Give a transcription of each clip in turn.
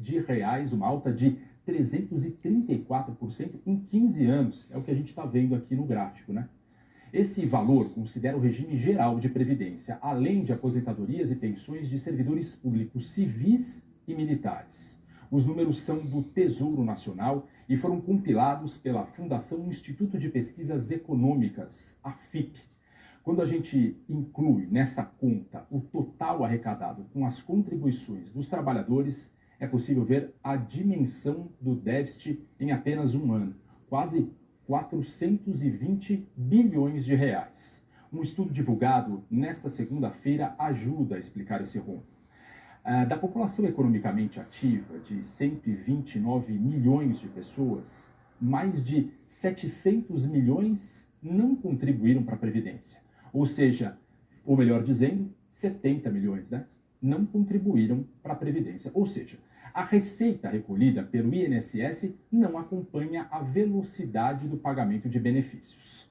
de reais, uma alta de 334% em 15 anos. É o que a gente está vendo aqui no gráfico, né? Esse valor considera o regime geral de previdência, além de aposentadorias e pensões de servidores públicos civis e militares. Os números são do Tesouro Nacional e foram compilados pela Fundação Instituto de Pesquisas Econômicas, a FIP. Quando a gente inclui nessa conta o total arrecadado com as contribuições dos trabalhadores, é possível ver a dimensão do déficit em apenas um ano, quase 420 bilhões de reais. Um estudo divulgado nesta segunda-feira ajuda a explicar esse rombo. Da população economicamente ativa de 129 milhões de pessoas, mais de 700 milhões não contribuíram para a Previdência. Ou seja, ou melhor dizendo, 70 milhões, né? Não contribuíram para a Previdência. Ou seja, a receita recolhida pelo INSS não acompanha a velocidade do pagamento de benefícios.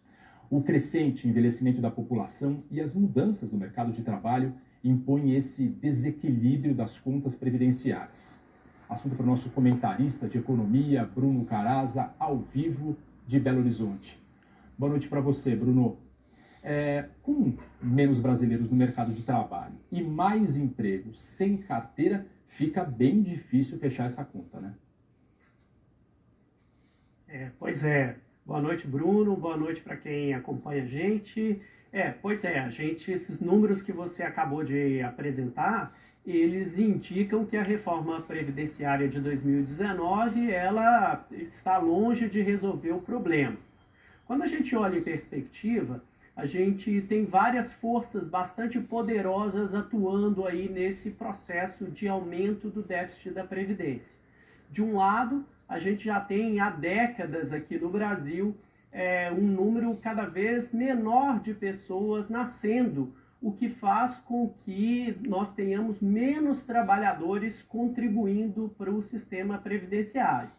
O crescente envelhecimento da população e as mudanças no mercado de trabalho impõem esse desequilíbrio das contas previdenciárias. Assunto para o nosso comentarista de economia, Bruno Caraza, ao vivo de Belo Horizonte. Boa noite para você, Bruno. Com menos brasileiros no mercado de trabalho e mais empregos sem carteira, fica bem difícil fechar essa conta, né? Pois é. Boa noite, Bruno. Boa noite para quem acompanha a gente. Esses números que você acabou de apresentar, eles indicam que a reforma previdenciária de 2019, ela está longe de resolver o problema. Quando a gente olha em perspectiva, a gente tem várias forças bastante poderosas atuando aí nesse processo de aumento do déficit da Previdência. De um lado, a gente já tem há décadas aqui no Brasil um número cada vez menor de pessoas nascendo, o que faz com que nós tenhamos menos trabalhadores contribuindo para o sistema previdenciário.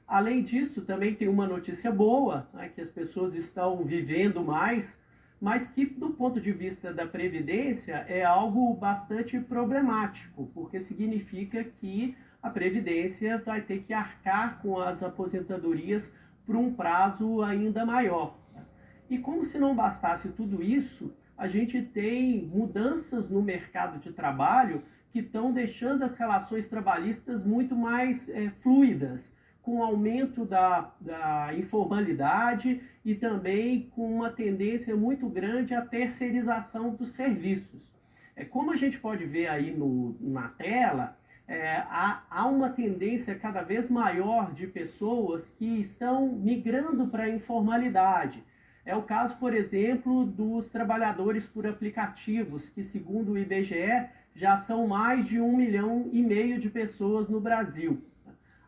Além disso, também tem uma notícia boa, né, que as pessoas estão vivendo mais, mas que do ponto de vista da Previdência é algo bastante problemático, porque significa que a Previdência vai ter que arcar com as aposentadorias por um prazo ainda maior. E como se não bastasse tudo isso, a gente tem mudanças no mercado de trabalho que estão deixando as relações trabalhistas muito mais fluidas, com o aumento da informalidade e também com uma tendência muito grande à terceirização dos serviços. Como a gente pode ver aí na tela, há uma tendência cada vez maior de pessoas que estão migrando para a informalidade. É o caso, por exemplo, dos trabalhadores por aplicativos, que segundo o IBGE já são mais de 1,5 milhão de pessoas no Brasil.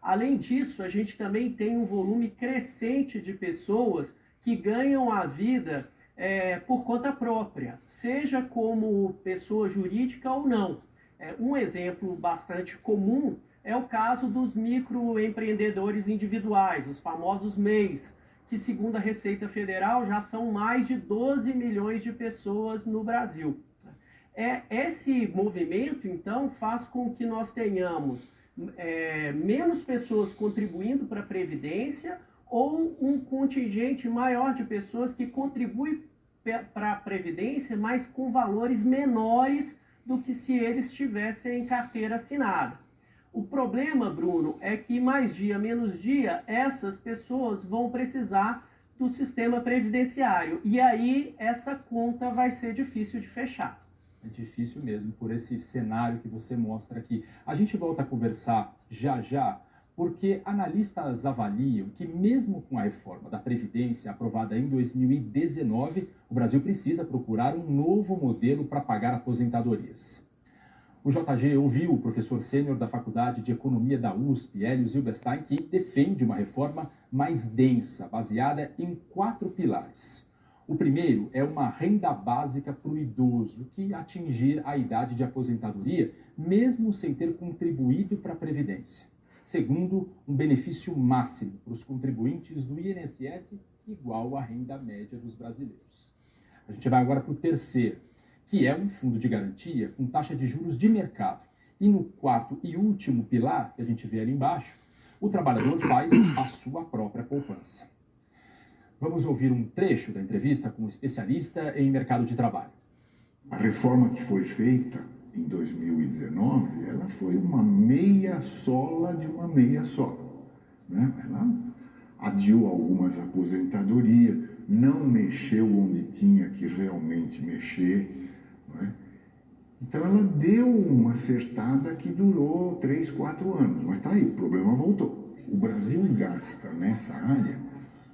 Além disso, a gente também tem um volume crescente de pessoas que ganham a vida por conta própria, seja como pessoa jurídica ou não. Um exemplo bastante comum é o caso dos microempreendedores individuais, os famosos MEIs, que segundo a Receita Federal já são mais de 12 milhões de pessoas no Brasil. Esse movimento, então, faz com que nós tenhamos menos pessoas contribuindo para a Previdência ou um contingente maior de pessoas que contribuem para a Previdência, mas com valores menores do que se eles tivessem carteira assinada. O problema, Bruno, é que mais dia, menos dia, essas pessoas vão precisar do sistema previdenciário. E aí essa conta vai ser difícil de fechar. É difícil mesmo, por esse cenário que você mostra aqui. A gente volta a conversar já, porque analistas avaliam que mesmo com a reforma da Previdência aprovada em 2019, o Brasil precisa procurar um novo modelo para pagar aposentadorias. O JG ouviu o professor sênior da Faculdade de Economia da USP, Hélio Zilberstein, que defende uma reforma mais densa, baseada em 4 pilares. O primeiro é uma renda básica para o idoso que atingir a idade de aposentadoria, mesmo sem ter contribuído para a Previdência. Segundo, um benefício máximo para os contribuintes do INSS igual à renda média dos brasileiros. A gente vai agora para o terceiro, que é um fundo de garantia com taxa de juros de mercado E no quarto e último pilar, que a gente vê ali embaixo, o trabalhador faz a sua própria poupança. Vamos ouvir um trecho da entrevista com um especialista em mercado de trabalho. A reforma que foi feita em 2019, ela foi uma meia sola de uma meia sola, né? Ela adiou algumas aposentadorias, não mexeu onde tinha que realmente mexer, né? Então ela deu uma acertada que durou 3, 4 anos, mas está aí, o problema voltou. O Brasil gasta nessa área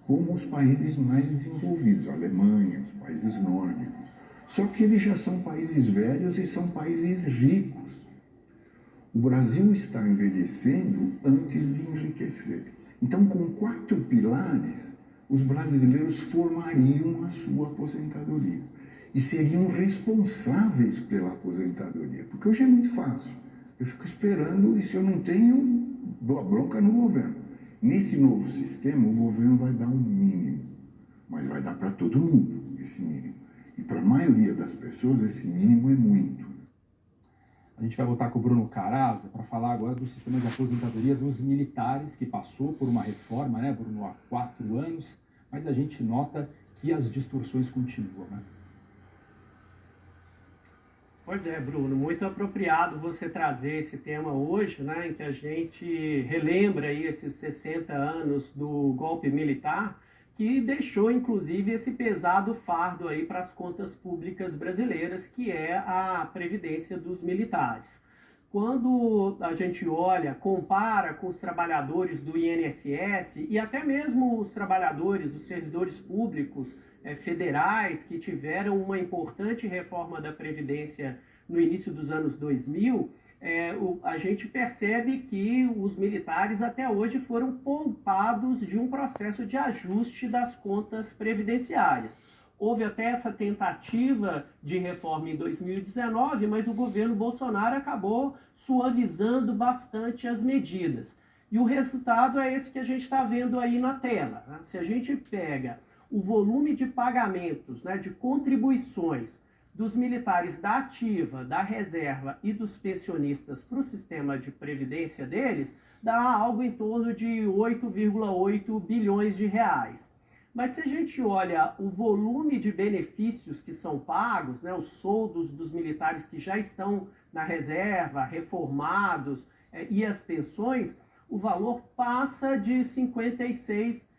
como os países mais desenvolvidos, a Alemanha, os países nórdicos. Só que eles já são países velhos e são países ricos. O Brasil está envelhecendo antes de enriquecer. Então, com 4 pilares, os brasileiros formariam a sua aposentadoria e seriam responsáveis pela aposentadoria, porque hoje é muito fácil. Eu fico esperando e se eu não tenho, dou a bronca no governo. Nesse novo sistema, o governo vai dar um mínimo, mas vai dar para todo mundo esse mínimo. E para a maioria das pessoas, esse mínimo é muito. A gente vai voltar com o Bruno Caraza para falar agora do sistema de aposentadoria dos militares, que passou por uma reforma, né, Bruno, há 4 anos, mas a gente nota que as distorções continuam, né? Pois é, Bruno, muito apropriado você trazer esse tema hoje, né, em que a gente relembra aí esses 60 anos do golpe militar, que deixou inclusive esse pesado fardo aí para as contas públicas brasileiras, que é a previdência dos militares. Quando a gente olha, compara com os trabalhadores do INSS e até mesmo os trabalhadores, os servidores públicos federais que tiveram uma importante reforma da Previdência no início dos anos 2000, a gente percebe que os militares até hoje foram poupados de um processo de ajuste das contas previdenciárias. Houve até essa tentativa de reforma em 2019, mas o governo Bolsonaro acabou suavizando bastante as medidas. E o resultado é esse que a gente está vendo aí na tela, né? Se a gente pega o volume de pagamentos, né, de contribuições dos militares da ativa, da reserva e dos pensionistas para o sistema de previdência deles, dá algo em torno de 8,8 bilhões de reais. Mas se a gente olha o volume de benefícios que são pagos, né, os soldos dos militares que já estão na reserva, reformados, e as pensões, o valor passa de 56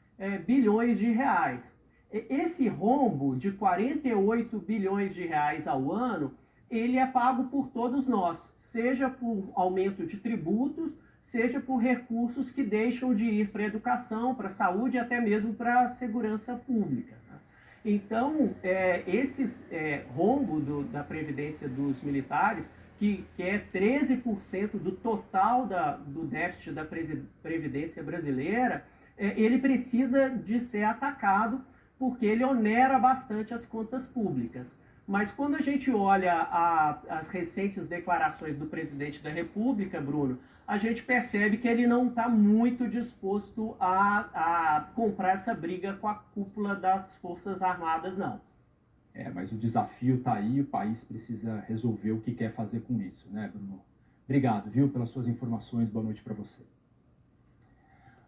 bilhões de reais. Esse rombo de 48 bilhões de reais ao ano, ele é pago por todos nós, seja por aumento de tributos, seja por recursos que deixam de ir para a educação, para a saúde e até mesmo para a segurança pública. Então, esse rombo da Previdência dos militares, que é 13% do total do déficit da Previdência brasileira, ele precisa de ser atacado porque ele onera bastante as contas públicas. Mas quando a gente olha as recentes declarações do presidente da República, Bruno, a gente percebe que ele não está muito disposto a comprar essa briga com a cúpula das Forças Armadas, não. Mas o desafio está aí, o país precisa resolver o que quer fazer com isso, né, Bruno? Obrigado, viu, pelas suas informações. Boa noite para você.